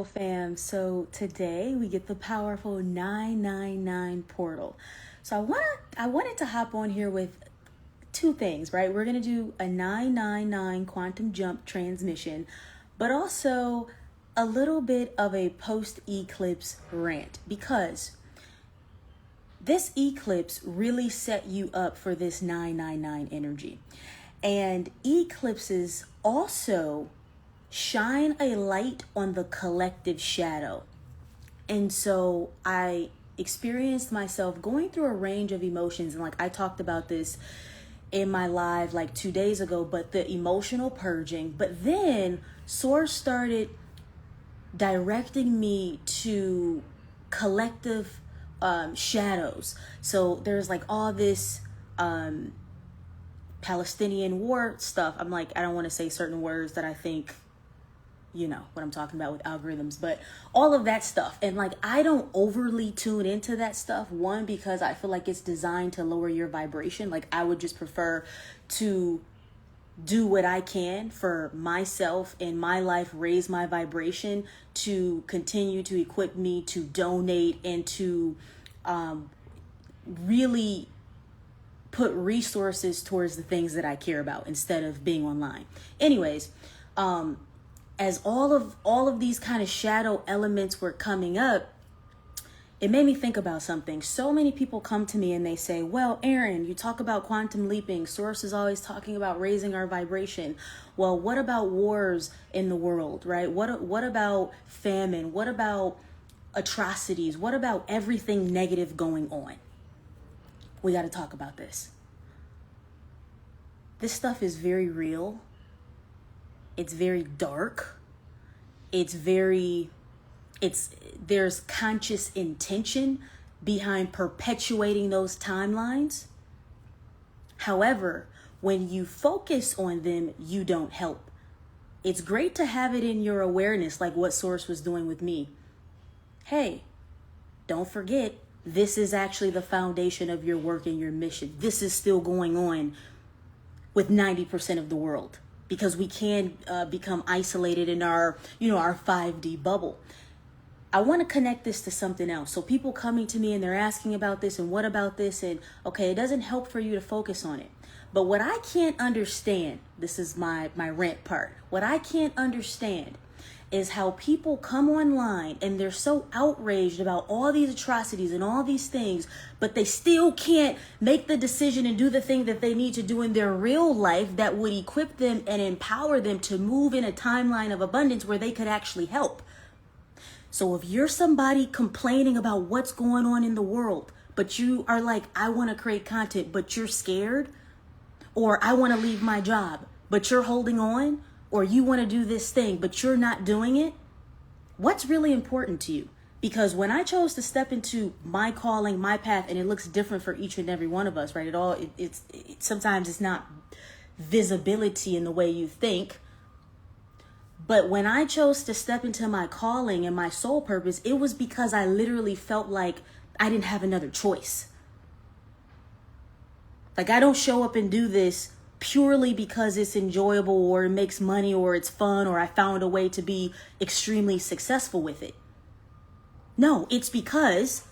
Fam, so today we get the powerful 999 portal. So I wanted to hop on here with two things, right? We're going to do a 999 quantum jump transmission, but also a little bit of a post eclipse rant, because this eclipse really set you up for this 999 energy. And eclipses also shine a light on the collective shadow. And so I experienced myself going through a range of emotions. And like I talked about this in my live like 2 days ago, but the emotional purging. But then Source started directing me to collective shadows. So there's like all this Palestinian war stuff. I'm like, I don't want to say certain words that I think you know what I'm talking about with algorithms, but all of that stuff. And like, I don't overly tune into that stuff. One, because I feel like it's designed to lower your vibration. Like, I would just prefer to do what I can for myself in my life, raise my vibration to continue to equip me to donate and to really put resources towards the things that I care about instead of being online. Anyways, as all of these kind of shadow elements were coming up, it made me think about something. So many people come to me and they say, well, Aaron, you talk about quantum leaping. Source is always talking about raising our vibration. Well, what about wars in the world, right? What about famine? What about atrocities? What about everything negative going on? We got to talk about this. This stuff is very real. It's very dark. There's conscious intention behind perpetuating those timelines. However, when you focus on them, you don't help. It's great to have it in your awareness, like what Source was doing with me. Hey, don't forget, this is actually the foundation of your work and your mission. This is still going on with 90% of the world, because we can become isolated in our 5D bubble. I want to connect this to something else. So people coming to me and they're asking about this and what about this, and okay, it doesn't help for you to focus on it. But what I can't understand, this is my rant part. What I can't understand is how people come online and they're so outraged about all these atrocities and all these things, but they still can't make the decision and do the thing that they need to do in their real life that would equip them and empower them to move in a timeline of abundance where they could actually help. So if you're somebody complaining about what's going on in the world, but you are like, I want to create content, but you're scared, or I want to leave my job, but you're holding on, or you want to do this thing, but you're not doing it, what's really important to you? Because when I chose to step into my calling, my path, and it looks different for each and every one of us, right? Sometimes it's not visibility in the way you think. But when I chose to step into my calling and my soul purpose, it was because I literally felt like I didn't have another choice. Like, I don't show up and do this purely because it's enjoyable or it makes money or it's fun or I found a way to be extremely successful with it. No, it's because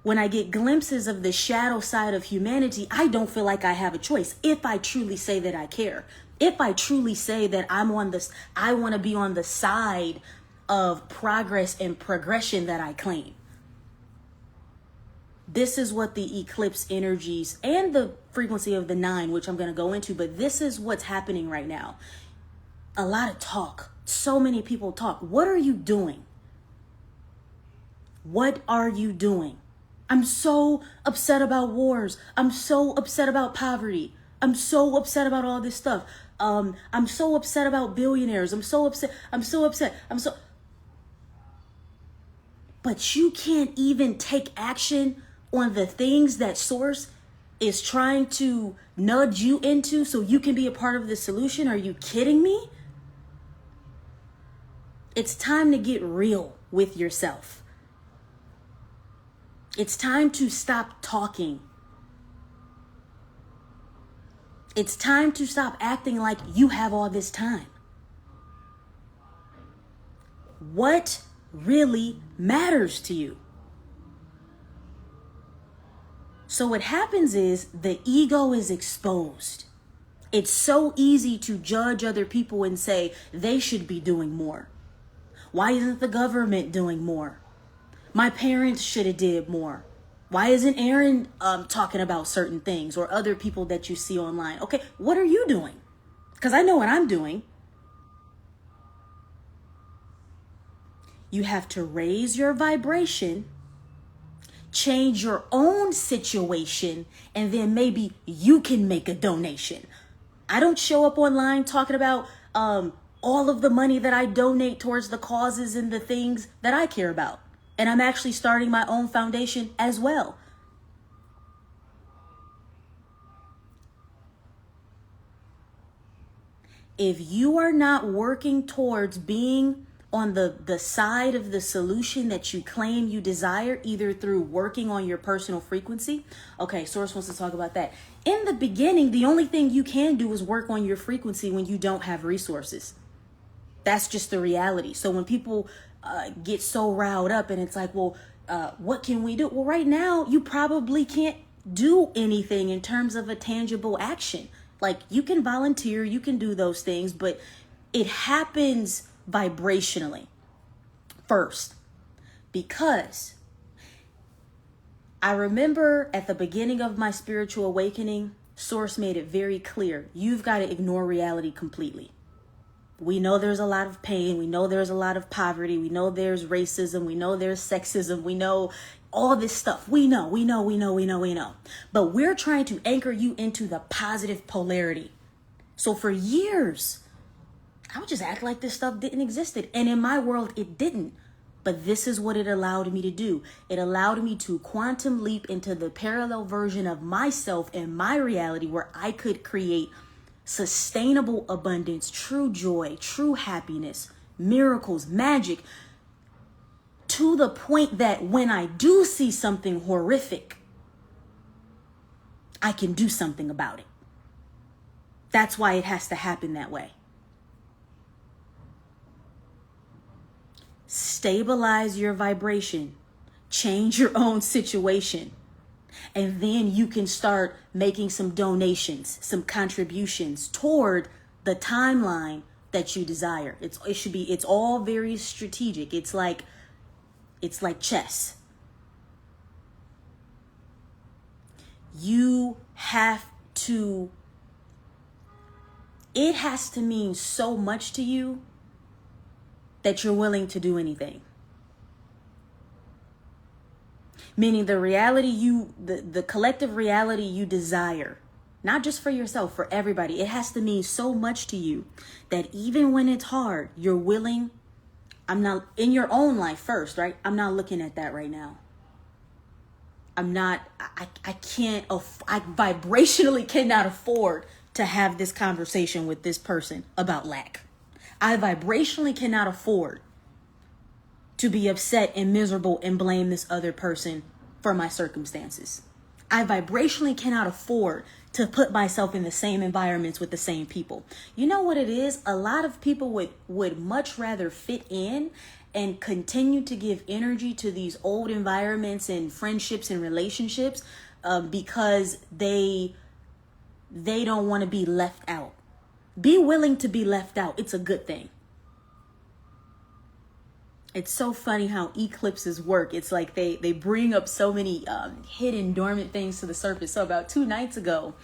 when I get glimpses of the shadow side of humanity, I don't feel like I have a choice. If I truly say that I care, if I truly say that I want to be on the side of progress and progression that I claim. This is what the eclipse energies and the frequency of the 9, which I'm going to go into, but this is what's happening right now. A lot of talk. So many people talk. What are you doing? What are you doing? I'm so upset about wars. I'm so upset about poverty. I'm so upset about all this stuff. I'm so upset about billionaires. I'm so upset. But you can't even take action on the things that Source is trying to nudge you into so you can be a part of the solution. Are you kidding me? It's time to get real with yourself. It's time to stop talking. It's time to stop acting like you have all this time. what really matters to you. So what happens is the ego is exposed. It's so easy to judge other people and say they should be doing more. Why isn't the government doing more? My parents should have did more. Why isn't Aaron talking about certain things, or other people that you see online? Okay, what are you doing? Because I know what I'm doing. You have to raise your vibration, change your own situation, and then maybe you can make a donation. I don't show up online talking about all of the money that I donate towards the causes and the things that I care about. And I'm actually starting my own foundation as well. If you are not working towards being on the side of the solution that you claim you desire, either through working on your personal frequency. Okay, Source wants to talk about that. In the beginning, the only thing you can do is work on your frequency when you don't have resources. That's just the reality. So when people get so riled up and it's like, well, what can we do? Well, right now, you probably can't do anything in terms of a tangible action. Like, you can volunteer, you can do those things, but it happens vibrationally first. Because I remember at the beginning of my spiritual awakening, Source made it very clear, you've got to ignore reality completely. We know there's a lot of pain. We know there's a lot of poverty. We know there's racism. We know there's sexism. We know all this stuff. We know. But we're trying to anchor you into the positive polarity. So for years, I would just act like this stuff didn't exist. And in my world, it didn't. But this is what it allowed me to do. It allowed me to quantum leap into the parallel version of myself and my reality, where I could create sustainable abundance, true joy, true happiness, miracles, magic, to the point that when I do see something horrific, I can do something about it. That's why it has to happen that way. Stabilize your vibration, change your own situation. And then you can start making some donations, some contributions toward the timeline that you desire. It's all very strategic. It's like chess. It has to mean so much to you that you're willing to do anything. Meaning the reality the collective reality you desire, not just for yourself, for everybody. It has to mean so much to you that even when it's hard, you're willing. I'm not in your own life first, right? I'm not looking at that right now. I vibrationally cannot afford to have this conversation with this person about lack. I vibrationally cannot afford to be upset and miserable and blame this other person for my circumstances. I vibrationally cannot afford to put myself in the same environments with the same people. You know what it is? A lot of people would much rather fit in and continue to give energy to these old environments and friendships and relationships because they don't want to be left out. Be willing to be left out. It's a good thing. It's so funny how eclipses work. It's like they bring up so many hidden, dormant things to the surface. So about 2 nights ago,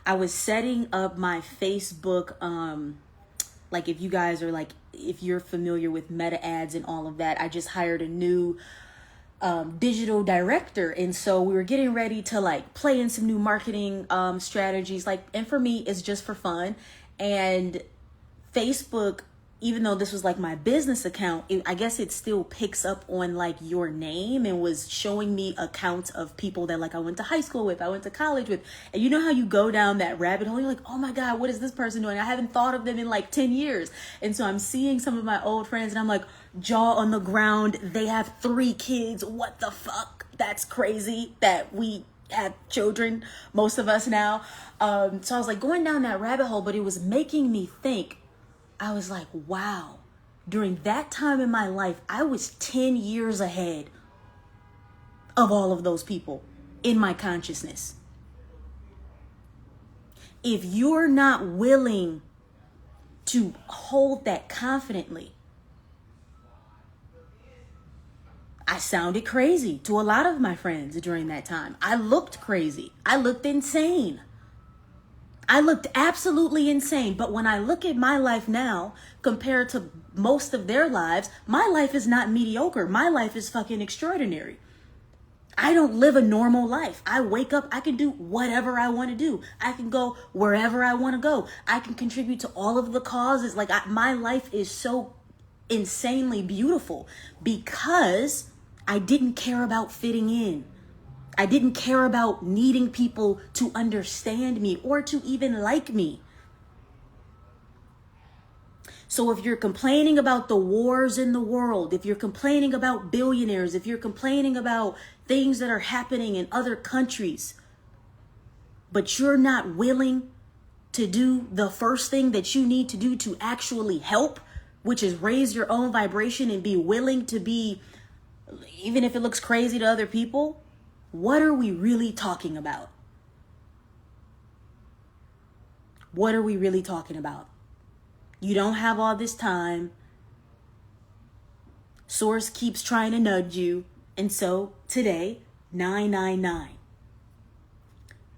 I was setting up my Facebook. Like if you guys are if you're familiar with meta ads and all of that, I just hired a new digital director. And so we were getting ready to play in some new marketing strategies. And for me, it's just for fun. And Facebook, even though this was my business account, I guess it still picks up on your name, and was showing me accounts of people that I went to high school with, I went to college with. And you know how you go down that rabbit hole? You're like, oh my God, what is this person doing? I haven't thought of them in 10 years. And so I'm seeing some of my old friends and I'm like, jaw on the ground. They have 3 kids. What the fuck? That's crazy that we have children, most of us now. So I was going down that rabbit hole, but it was making me think. I was like, wow, during that time in my life, I was 10 years ahead of all of those people in my consciousness. If you're not willing to hold that confidently, I sounded crazy to a lot of my friends during that time. I looked crazy. I looked insane. I looked absolutely insane. But when I look at my life now, compared to most of their lives, my life is not mediocre. My life is fucking extraordinary. I don't live a normal life. I wake up, I can do whatever I want to do. I can go wherever I want to go. I can contribute to all of the causes. Like my life is so insanely beautiful because I didn't care about fitting in. I didn't care about needing people to understand me or to even like me. So if you're complaining about the wars in the world, if you're complaining about billionaires, if you're complaining about things that are happening in other countries, but you're not willing to do the first thing that you need to do to actually help, which is raise your own vibration and be willing to be, even if it looks crazy to other people, what are we really talking about? What are we really talking about? You don't have all this time. Source keeps trying to nudge you. And so today, 999.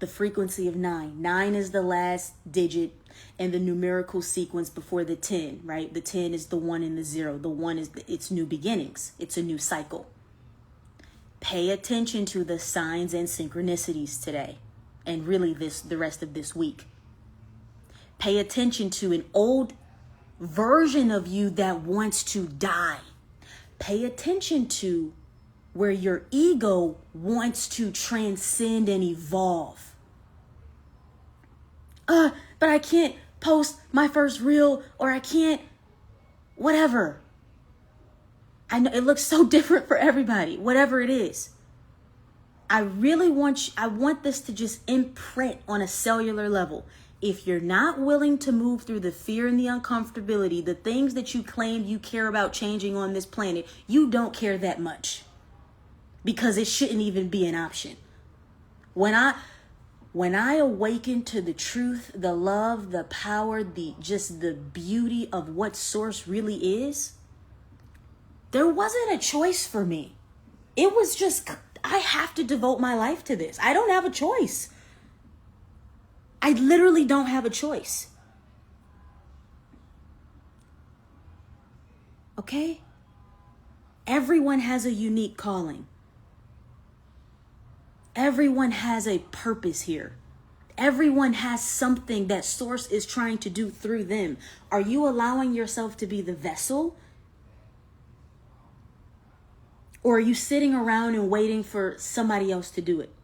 The frequency of 9. 9 is the last digit in the numerical sequence before the 10, right? The 10 is the 1 and the 0. The 1 is it's new beginnings. It's a new cycle. Pay attention to the signs and synchronicities today. And really the rest of this week. Pay attention to an old version of you that wants to die. Pay attention to where your ego wants to transcend and evolve. But I can't post my first reel, or I can't, whatever. I know it looks so different for everybody, whatever it is. I want this to just imprint on a cellular level. If you're not willing to move through the fear and the uncomfortability, the things that you claim you care about changing on this planet, you don't care that much. Because it shouldn't even be an option. When I awakened to the truth, the love, the power, the beauty of what Source really is, there wasn't a choice for me. It was just, I have to devote my life to this. I don't have a choice. I literally don't have a choice. Okay? Everyone has a unique calling. Everyone has a purpose here. Everyone has something that Source is trying to do through them. Are you allowing yourself to be the vessel? Or are you sitting around and waiting for somebody else to do it?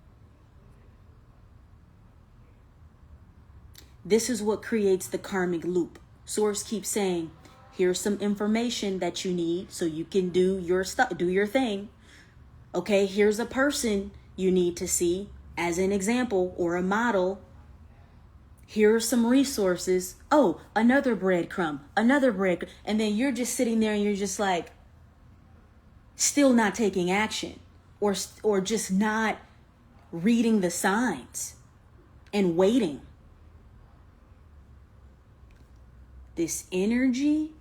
This is what creates the karmic loop. Source keeps saying, here's some information that you need so you can do your stuff, do your thing. Okay, here's a person you need to see as an example or a model. Here are some resources. Oh, another breadcrumb, and then you're just sitting there and you're just like, still not taking action, or just not reading the signs and waiting. This energy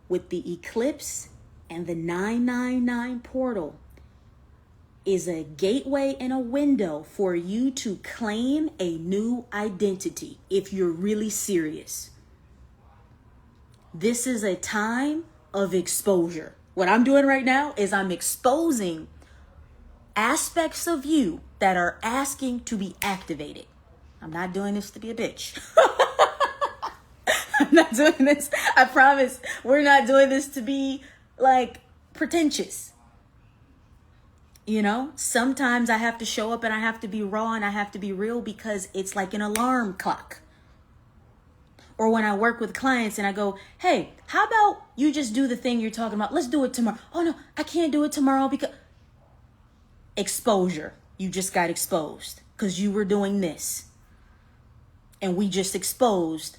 with the eclipse and the 999 portal is a gateway and a window for you to claim a new identity if you're really serious. This is a time of exposure. What I'm doing right now is I'm exposing aspects of you that are asking to be activated. I'm not doing this to be a bitch. I'm not doing this. I promise we're not doing this to be like pretentious. You know, sometimes I have to show up and I have to be raw and I have to be real because it's like an alarm clock. Or when I work with clients and I go, hey, how about you just do the thing you're talking about? Let's do it tomorrow. Oh no, I can't do it tomorrow because exposure. You just got exposed because you were doing this. And we just exposed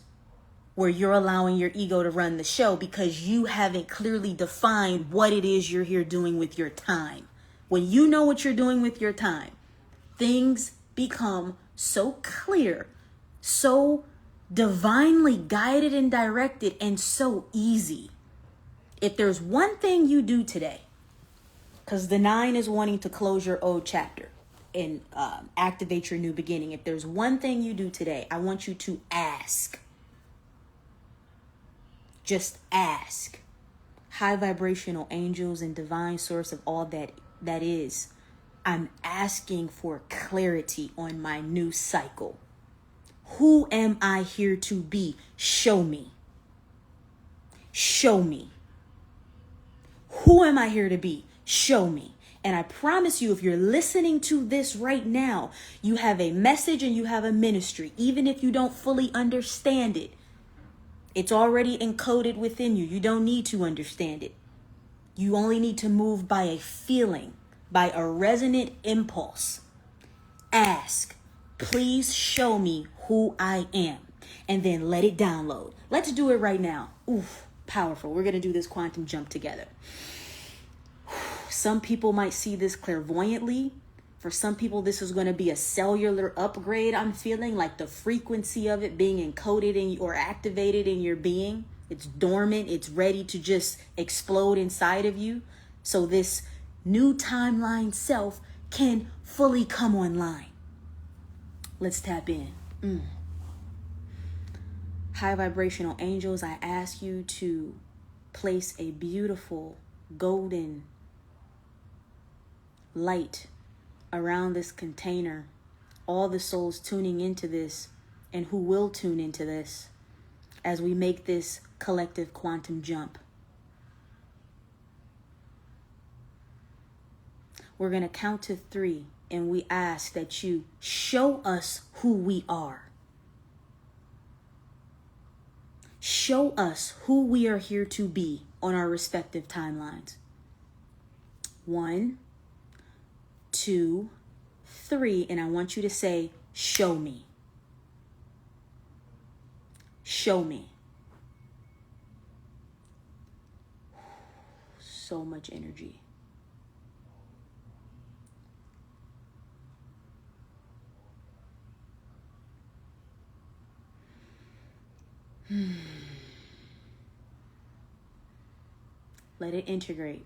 where you're allowing your ego to run the show because you haven't clearly defined what it is you're here doing with your time. When you know what you're doing with your time, things become so clear, so divinely guided and directed, and so easy. If there's one thing you do today, because the 9 is wanting to close your old chapter and activate your new beginning. If there's one thing you do today, I want you to ask. Just ask. High vibrational angels and divine source of all that is. I'm asking for clarity on my new cycle. Who am I here to be? Show me. Show me. Who am I here to be? Show me. And I promise you, if you're listening to this right now, you have a message and you have a ministry. Even if you don't fully understand it, it's already encoded within you. You don't need to understand it. You only need to move by a feeling, by a resonant impulse. Ask, please show me who I am. And then let it download. Let's do it right now. Oof, powerful. We're going to do this quantum jump together. Some people might see this clairvoyantly. For some people, this is going to be a cellular upgrade. I'm feeling like the frequency of it being encoded in or activated in your being. It's dormant. It's ready to just explode inside of you. So this new timeline self can fully come online. Let's tap in. High vibrational angels, I ask you to place a beautiful golden light around this container, all the souls tuning into this and who will tune into this as we make this collective quantum jump. We're going to count to 3 and we ask that you show us who we are. Show us who we are here to be on our respective timelines. 1, 2, 3, and I want you to say, show me. Show me. So much energy. Let it integrate.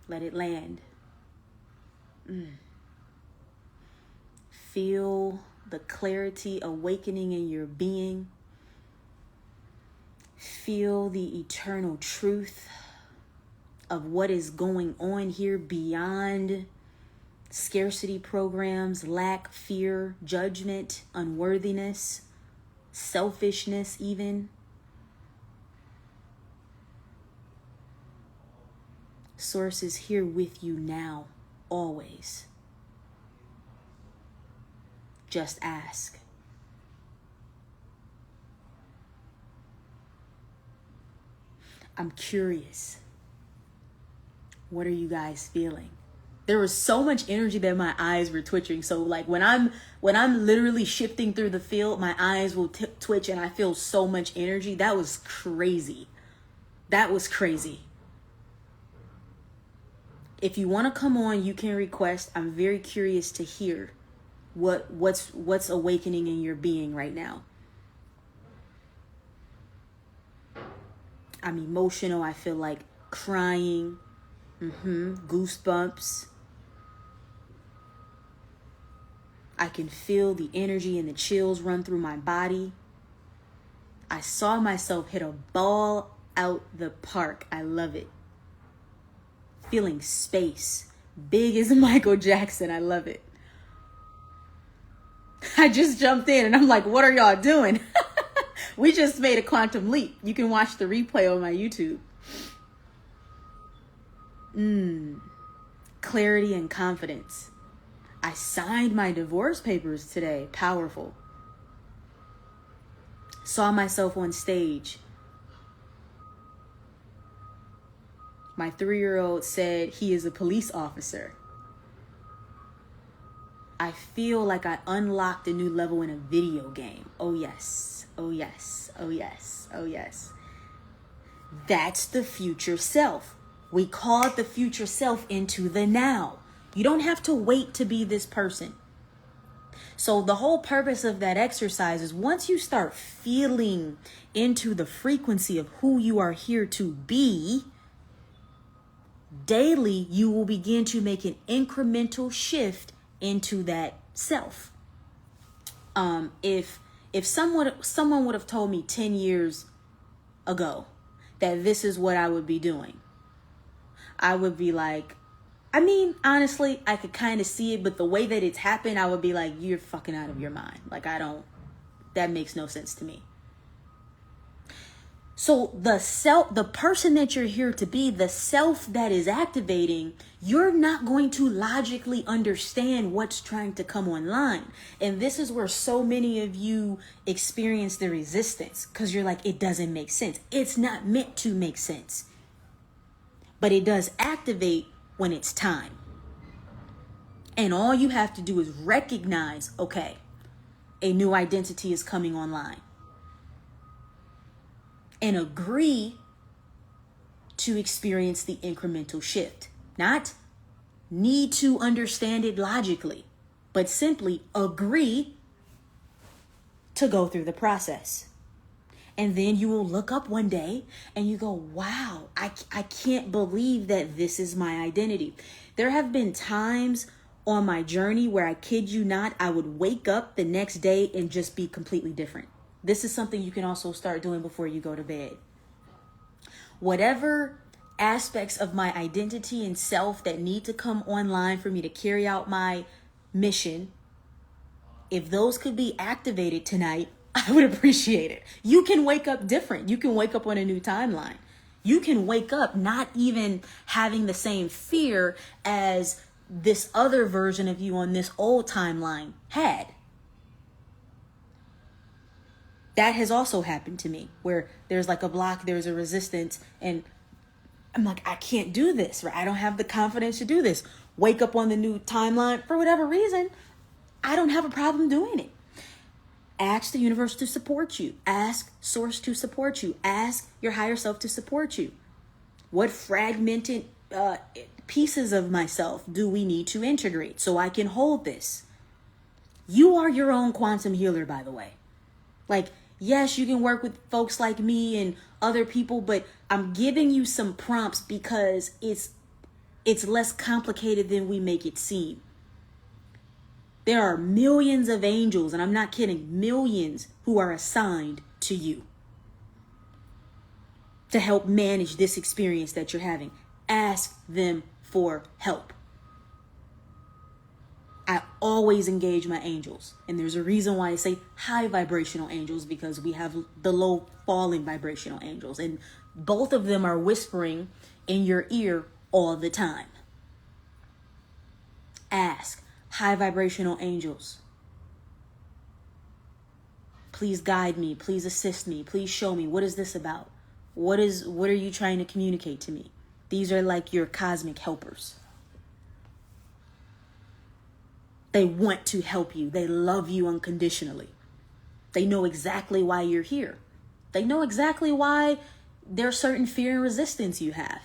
Let it land. Feel the clarity awakening in your being. Feel the eternal truth of what is going on here beyond scarcity programs, lack, fear, judgment, unworthiness, selfishness even. Source is here with you now, always. Just ask. I'm curious. What are you guys feeling? There was so much energy that my eyes were twitching. So like when I'm literally shifting through the field, my eyes will twitch and I feel so much energy. That was crazy. That was crazy. If you want to come on, you can request. I'm very curious to hear what's awakening in your being right now. I'm emotional. I feel like crying. Goosebumps. I can feel the energy and the chills run through my body. I saw myself hit a ball out the park. I love it. Feeling space. Big as Michael Jackson. I love it. I just jumped in and I'm like, what are y'all doing? We just made a quantum leap. You can watch the replay on my YouTube. Clarity and confidence. I signed my divorce papers today. Powerful. Saw myself on stage. My 3-year-old said he is a police officer. I feel like I unlocked a new level in a video game. Oh yes, oh yes, oh yes, oh yes. That's the future self. We call the future self into the now. You don't have to wait to be this person. So the whole purpose of that exercise is once you start feeling into the frequency of who you are here to be, daily you will begin to make an incremental shift into that self. If someone would have told me 10 years ago that this is what I would be doing, I would be like, I mean, honestly, I could kind of see it, but the way that it's happened, I would be like, you're fucking out of your mind. Like, that makes no sense to me. So the person that you're here to be, the self that is activating, you're not going to logically understand what's trying to come online. And this is where so many of you experience the resistance, because you're like, it doesn't make sense. It's not meant to make sense. But it does activate when it's time. And all you have to do is recognize, okay, a new identity is coming online. And agree to experience the incremental shift. Not need to understand it logically, but simply agree to go through the process. And then you will look up one day and you go, wow, I can't believe that this is my identity. There have been times on my journey where, I kid you not, I would wake up the next day and just be completely different. This is something you can also start doing before you go to bed. Whatever aspects of my identity and self that need to come online for me to carry out my mission, if those could be activated tonight, I would appreciate it. You can wake up different. You can wake up on a new timeline. You can wake up not even having the same fear as this other version of you on this old timeline had. That has also happened to me, where there's like a block, there's a resistance, and I'm like, I can't do this, right? I don't have the confidence to do this. Wake up on the new timeline for whatever reason. I don't have a problem doing it. Ask the universe to support you. Ask source to support you. Ask your higher self to support you. What fragmented pieces of myself do we need to integrate so I can hold this? You are your own quantum healer, by the way. Like, yes, you can work with folks like me and other people, but I'm giving you some prompts because it's less complicated than we make it seem. There are millions of angels, and I'm not kidding, millions who are assigned to you to help manage this experience that you're having. Ask them for help. I always engage my angels. And there's a reason why I say high vibrational angels, because we have the low falling vibrational angels. And both of them are whispering in your ear all the time. Ask high vibrational angels, please guide me. Please assist me. Please show me. What is this about? What are you trying to communicate to me? These are like your cosmic helpers. They want to help you. They love you unconditionally. They know exactly why you're here. They know exactly why there's certain fear and resistance you have.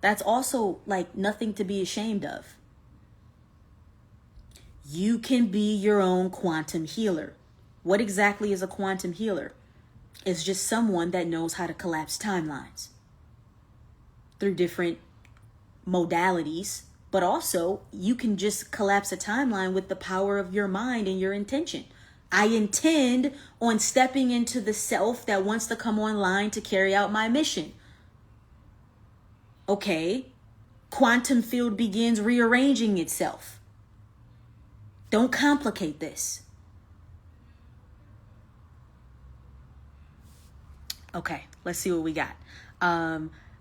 That's also like nothing to be ashamed of. You can be your own quantum healer. What exactly is a quantum healer? It's just someone that knows how to collapse timelines through different modalities. But also, you can just collapse a timeline with the power of your mind and your intention. I intend on stepping into the self that wants to come online to carry out my mission. Okay, quantum field begins rearranging itself. Don't complicate this. Okay, let's see what we got.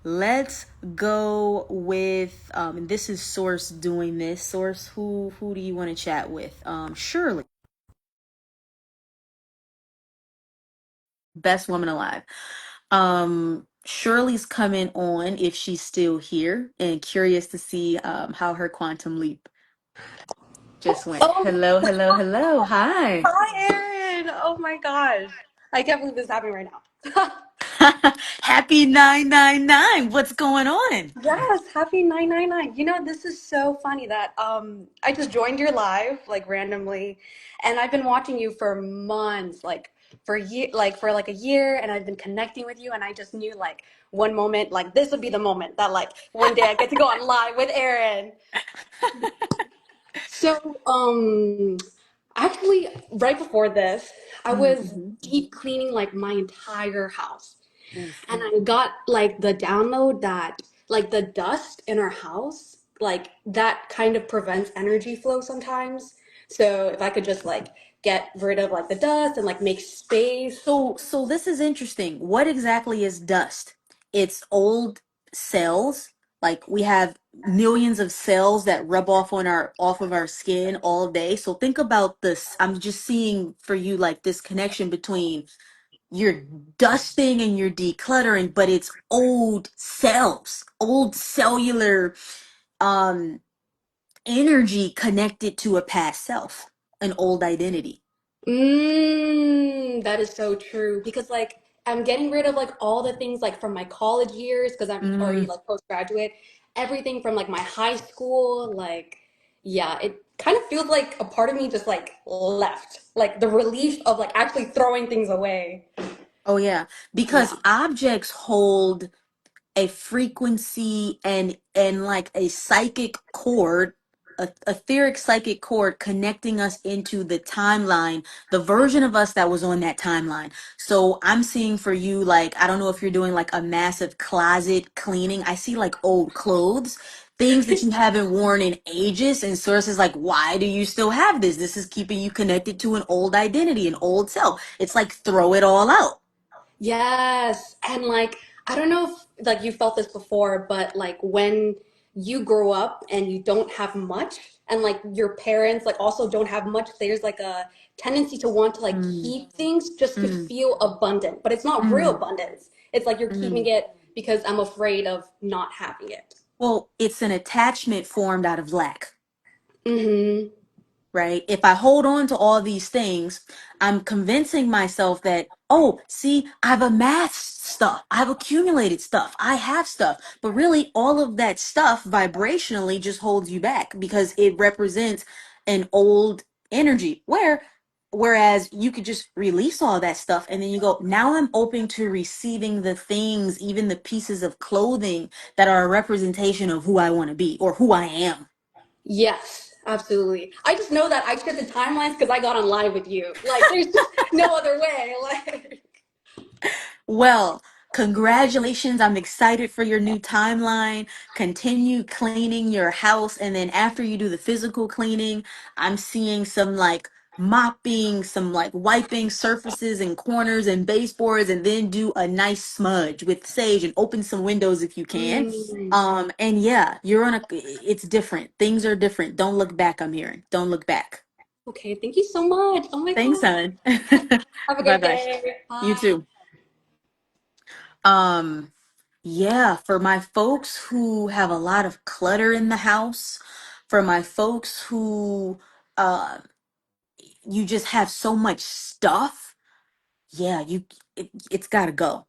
Let's go with, and this is Source doing this. Source, who do you want to chat with? Shirley. Best woman alive. Shirley's coming on if she's still here, and curious to see how her quantum leap. Just went, Oh, hello, hello, hello. Hi. hi, Erin. Oh my gosh. I can't believe this is happening right now. Happy 999. What's going on? Yes, happy 999. This is so funny that I just joined your live like randomly, and I've been watching you for months, like for a year, and I've been connecting with you, and I just knew like one moment like this would be the moment that like one day I get to go on live with Erin. So, actually, right before this, I was Mm-hmm. deep cleaning like my entire house. Oof. And I got like the download that like the dust in our house, like that kind of prevents energy flow sometimes. So if I could just like get rid of like the dust and like make space. So this is interesting. What exactly is dust? It's old cells. Like we have millions of cells that rub off of our skin all day. So think about this. I'm just seeing for you like this connection between you're dusting and you're decluttering, but it's old cells, old cellular um energy connected to a past self, an old identity. That is so true because like I'm getting rid of like all the things like from my college years because I'm already Mm. like postgraduate, everything from like my high school, like yeah, it kind of feels like a part of me just like left. Like the relief of like actually throwing things away. Oh yeah, because Yeah. objects hold a frequency and like a psychic cord, a etheric psychic cord connecting us into the timeline, the version of us that was on that timeline. So I'm seeing for you, like, I don't know if you're doing like a massive closet cleaning. I see like old clothes, things that you haven't worn in ages, and sources like, why do you still have this? This is keeping you connected to an old identity, an old self. It's like throw it all out. Yes. And like, I don't know if like you felt this before, but like when you grow up and you don't have much, and like your parents like also don't have much, there's like a tendency to want to like Mm, keep things just to mm, feel abundant, but it's not real mm, abundance. It's like you're keeping mm. it because I'm afraid of not having it. Well, it's an attachment formed out of lack, Mm-hmm. right? If I hold on to all these things, I'm convincing myself that, oh, see, I've amassed stuff, I've accumulated stuff, I have stuff. But really, all of that stuff vibrationally just holds you back because it represents an old energy whereas you could just release all that stuff and then you go, now I'm open to receiving the things, even the pieces of clothing that are a representation of who I want to be or who I am. Yes, absolutely. I just know that I shit the timelines because I got on live with you. Like, there's just no other way. Like, Well, congratulations. I'm excited for your new timeline. Continue cleaning your house. And then after you do the physical cleaning, I'm seeing some like mopping, some like wiping surfaces and corners and baseboards, and then do a nice smudge with sage and open some windows if you can. mm. And yeah, it's different. Things are different. Don't look back, I'm hearing. Don't look back. Okay, thank you so much. Oh my Thanks, God. son. Have a Bye great bye. day. You Bye. too. Um, yeah, for my folks who have a lot of clutter in the house, for my folks who uh you just have so much stuff, yeah, it's got to go.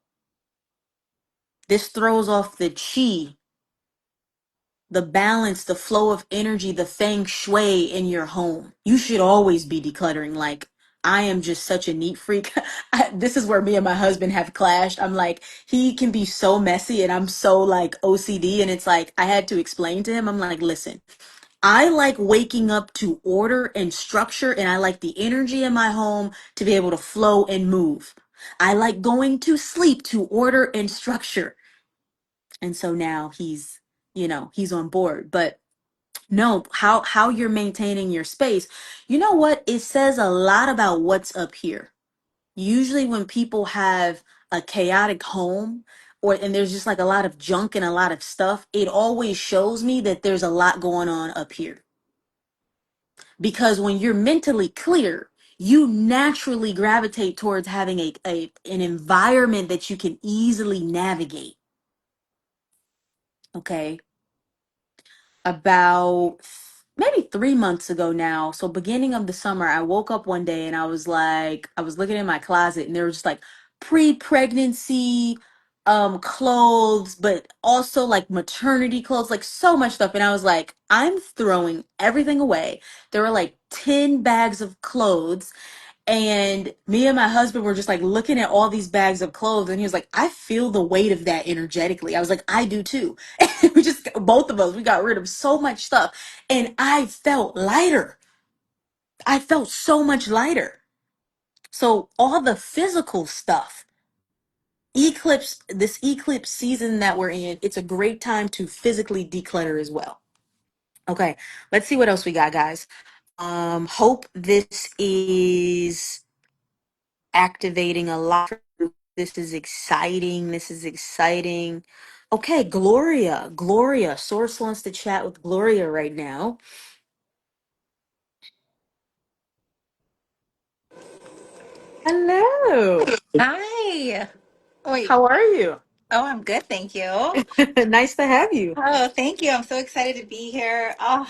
This throws off the chi, the balance, the flow of energy, the feng shui in your home. You should always be decluttering. Like, I am just such a neat freak. This is where me and my husband have clashed. I'm like, he can be so messy and I'm so like OCD. And it's like, I had to explain to him, I'm like, listen, I like waking up to order and structure, and I like the energy in my home to be able to flow and move. I like going to sleep to order and structure. And so now he's on board. But no, how you're maintaining your space. You know what? It says a lot about what's up here. Usually when people have a chaotic home and there's just like a lot of junk and a lot of stuff, it always shows me that there's a lot going on up here. Because when you're mentally clear, you naturally gravitate towards having an environment that you can easily navigate. Okay. About maybe 3 months ago now. So beginning of the summer, I woke up one day and I was like, I was looking in my closet and there was just like pre-pregnancy clothes, but also like maternity clothes, like so much stuff. And I was like, I'm throwing everything away. There were like 10 bags of clothes. And me and my husband were just like looking at all these bags of clothes, and he was like, I feel the weight of that energetically. I was like, I do too. And we just, both of us, we got rid of so much stuff. And I felt lighter. I felt so much lighter. So, all the physical stuff, this eclipse season that we're in, it's a great time to physically declutter as well. Okay, let's see what else we got, guys. Hope this is activating a lot. This is exciting. This is exciting. Okay, Gloria. Gloria. Source wants to chat with Gloria right now. Hello. Hi. Wait. How are you? Oh, I'm good, thank you. Nice to have you. Oh, thank you. I'm so excited to be here. Oh,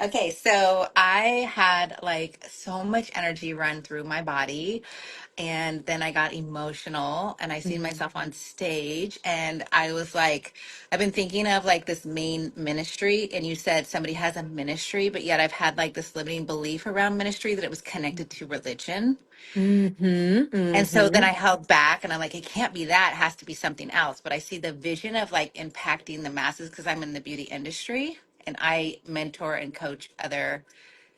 okay. So I had like so much energy run through my body, and then I got emotional, and I seen Mhm. myself on stage, and I was like, I've been thinking of like this main ministry, and you said somebody has a ministry, but yet I've had like this limiting belief around ministry that it was connected to religion. Mhm. And so then I Mhm. held back and I'm like, it can't be that. It has to be something else. But I see the vision of like impacting the masses because I'm in the beauty industry and I mentor and coach other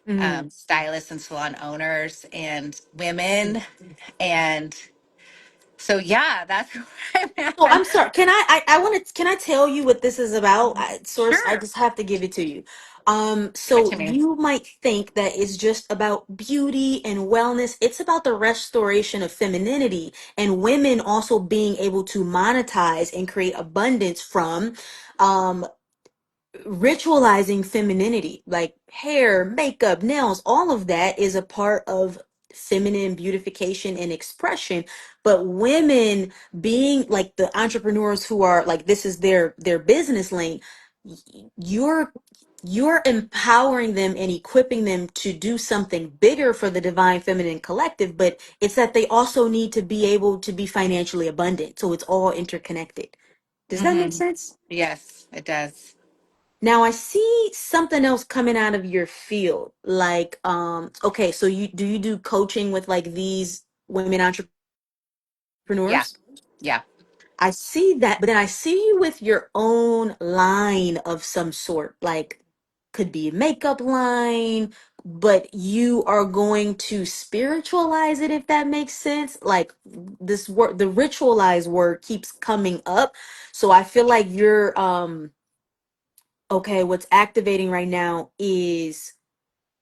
Mhm. stylists and salon owners and women. And so, yeah, that's where I'm Oh, at. I'm sorry. I want to, can I tell you what this is about? Source, I Sure. just have to give it to you. Give it So to me. you might think that it's just about beauty and wellness. It's about the restoration of femininity and women also being able to monetize and create abundance from, um, ritualizing femininity, like hair, makeup, nails, all of that is a part of feminine beautification and expression. But women being like the entrepreneurs who are like this is their business lane, y- you're you're empowering them and equipping them to do something bigger for the divine feminine collective, but it's that they also need to be able to be financially abundant. So it's all interconnected. Does that make Hmm. sense? Yes, it does. Now I see something else coming out of your field. Like, okay, so you do coaching with like these women Yeah. entrepreneurs? Yeah. I see that, but then I see you with your own line of some sort, like could be a makeup line, but you are going to spiritualize it if that makes sense. Like this word, the ritualized word keeps coming up. So I feel like you're okay, what's activating right now is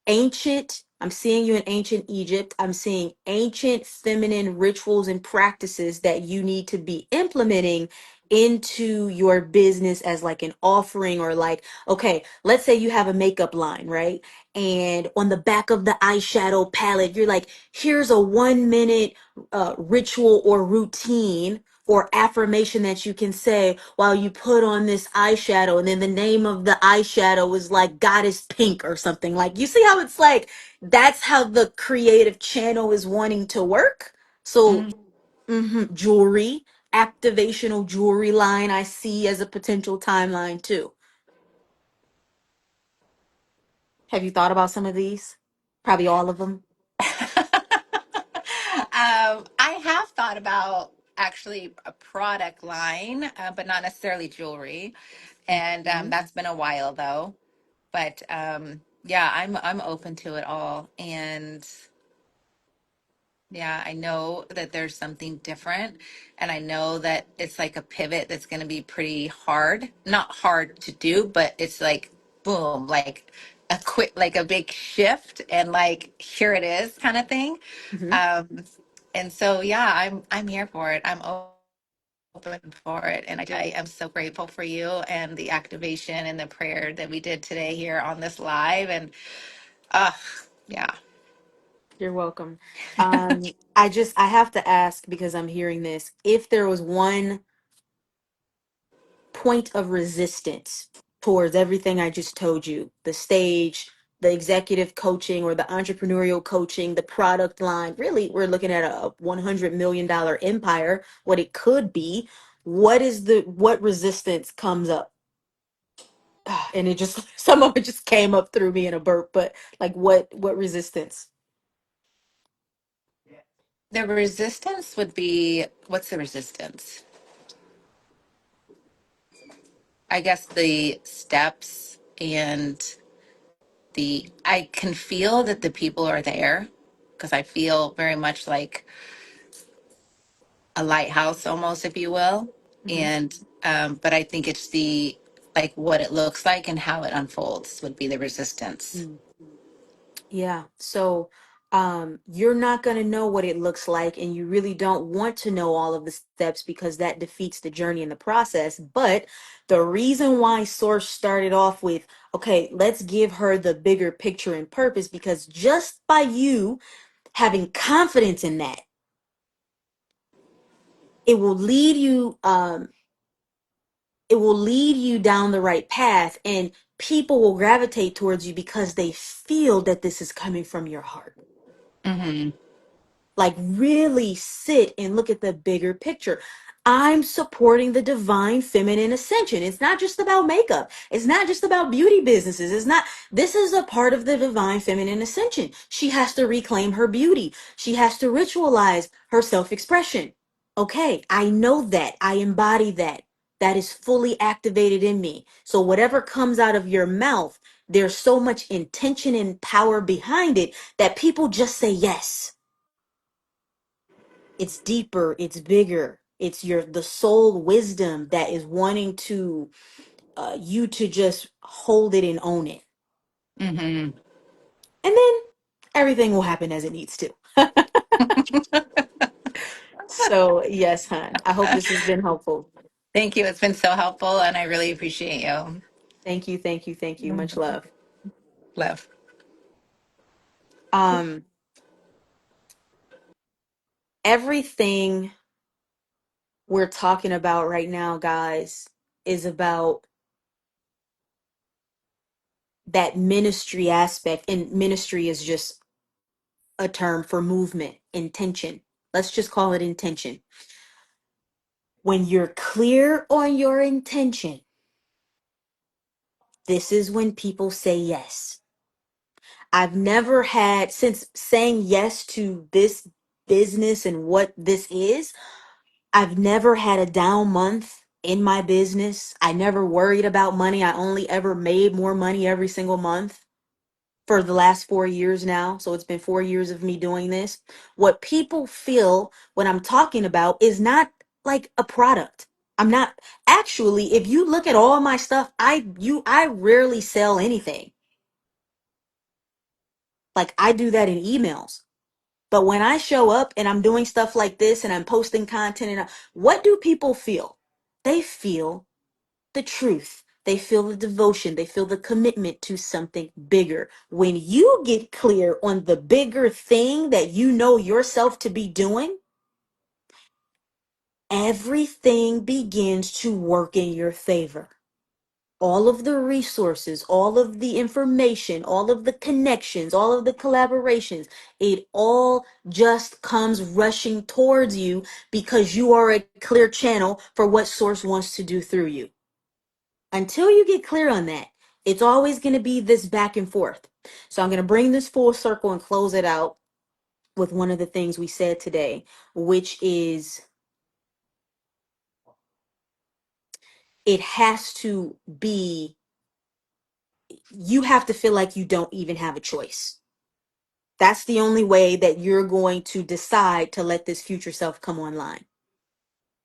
ancient. I'm seeing you in ancient Egypt. I'm seeing ancient feminine rituals and practices that you need to be implementing into your business as like an offering, or like, okay, let's say you have a makeup line, right? And on the back of the eyeshadow palette, you're like, here's a 1 minute ritual or routine or affirmation that you can say while you put on this eyeshadow, and then the name of the eyeshadow is like Goddess Pink or something. Like, you see how it's like that's how the creative channel is wanting to work. So Mhm. jewelry, activational jewelry line, I see as a potential timeline too. Have you thought about some of these? Probably all of them. I have thought about actually a product line, but not necessarily jewelry. And Mhm. that's been a while though. But yeah, I'm open to it all. And yeah, I know that there's something different, and I know that it's like a pivot that's going to be pretty hard. Not hard to do, but it's like boom, like a quick, like a big shift, and like here it is, kind of thing. Mhm. Um, and so yeah, I'm here for it. I'm open for it, and I am so grateful for you and the activation and the prayer that we did today here on this live. And uh, yeah. You're welcome. I have to ask because I'm hearing this. If there was one point of resistance towards everything I just told you, the stage, the executive coaching or the entrepreneurial coaching, the product line. Really, we're looking at a $100 million empire, what it could be. What resistance comes up? And it just, some of it just came up through me in a burp, but like what resistance? The resistance would be, what's the resistance? I guess the steps and I can feel that the people are there because I feel very much like a lighthouse almost, if you will. Mm-hmm. And, but I think it's like what it looks like and how it unfolds would be the resistance. Yeah. So you're not going to know what it looks like, and you really don't want to know all of the steps because that defeats the journey and the process. But the reason why Source started off with, okay, let's give her the bigger picture and purpose, because just by you having confidence in that, it will lead you it will lead you down the right path, and people will gravitate towards you because they feel that this is coming from your heart. Mm-hmm. Like, really sit and look at the bigger picture. I'm supporting the divine feminine ascension. It's not just about makeup. It's not just about beauty businesses. It's not, this is a part of the divine feminine ascension. She has to reclaim her beauty. She has to ritualize her self-expression. Okay, I know that. I embody that. That is fully activated in me. So whatever comes out of your mouth, there's so much intention and power behind it that people just say yes. It's deeper, it's bigger. It's the soul wisdom that is wanting to you to just hold it and own it. Mm-hmm. And then everything will happen as it needs to. So, yes, hon. I hope this has been helpful. Thank you. It's been so helpful and I really appreciate you. Thank you, thank you, thank you. Much love. Love. Um Everything we're talking about right now, guys, is about that ministry aspect, and ministry is just a term for movement, intention. Let's just call it intention. When you're clear on your intention, this is when people say yes. I've never had, since saying yes to this business and what this is, I've never had a down month in my business. I never worried about money. I only ever made more money every single month for the last 4 years now. So it's been 4 years of me doing this. What people feel when I'm talking about is not like a product. I'm not actually, if you look at all my stuff, I rarely sell anything. Like, I do that in emails. But when I show up and I'm doing stuff like this and I'm posting content, and what do people feel? They feel the truth. They feel the devotion. They feel the commitment to something bigger. When you get clear on the bigger thing that you know yourself to be doing, everything begins to work in your favor. All of the resources, all of the information, all of the connections, all of the collaborations, it all just comes rushing towards you because you are a clear channel for what Source wants to do through you. Until you get clear on that, it's always going to be this back and forth. So I'm going to bring this full circle and close it out with one of the things we said today, which is it has to be, you have to feel like you don't even have a choice. That's the only way that you're going to decide to let this future self come online.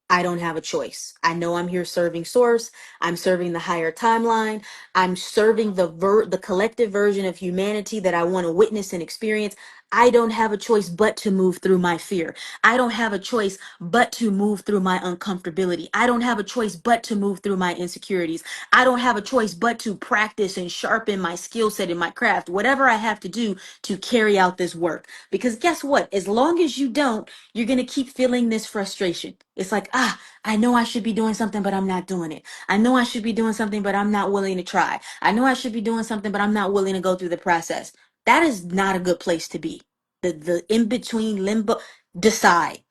I don't have a choice. I know I'm here serving Source. I'm serving the higher timeline. I'm serving the collective version of humanity that I want to witness and experience. I don't have a choice but to move through my fear. I don't have a choice but to move through my uncomfortability. I don't have a choice but to move through my insecurities. I don't have a choice but to practice and sharpen my skill set in my craft, whatever I have to do to carry out this work. Because guess what? As long as you don't, you're going to keep feeling this frustration. It's like, I know I should be doing something, but I'm not doing it. I know I should be doing something, but I'm not willing to try. I know I should be doing something, but I'm not willing to go through the process. That is not a good place to be. The in between limbo. Decide,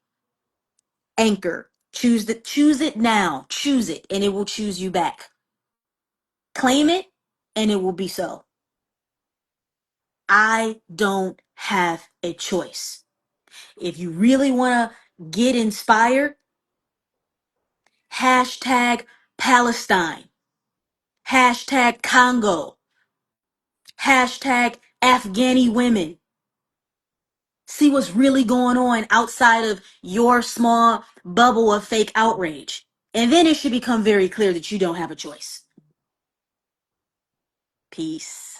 anchor, choose it now. Choose it, and it will choose you back. Claim it, and it will be so. I don't have a choice. If you really want to get inspired, hashtag Palestine, hashtag Congo, hashtag Afghani women. See what's really going on outside of your small bubble of fake outrage. And then it should become very clear that you don't have a choice. Peace.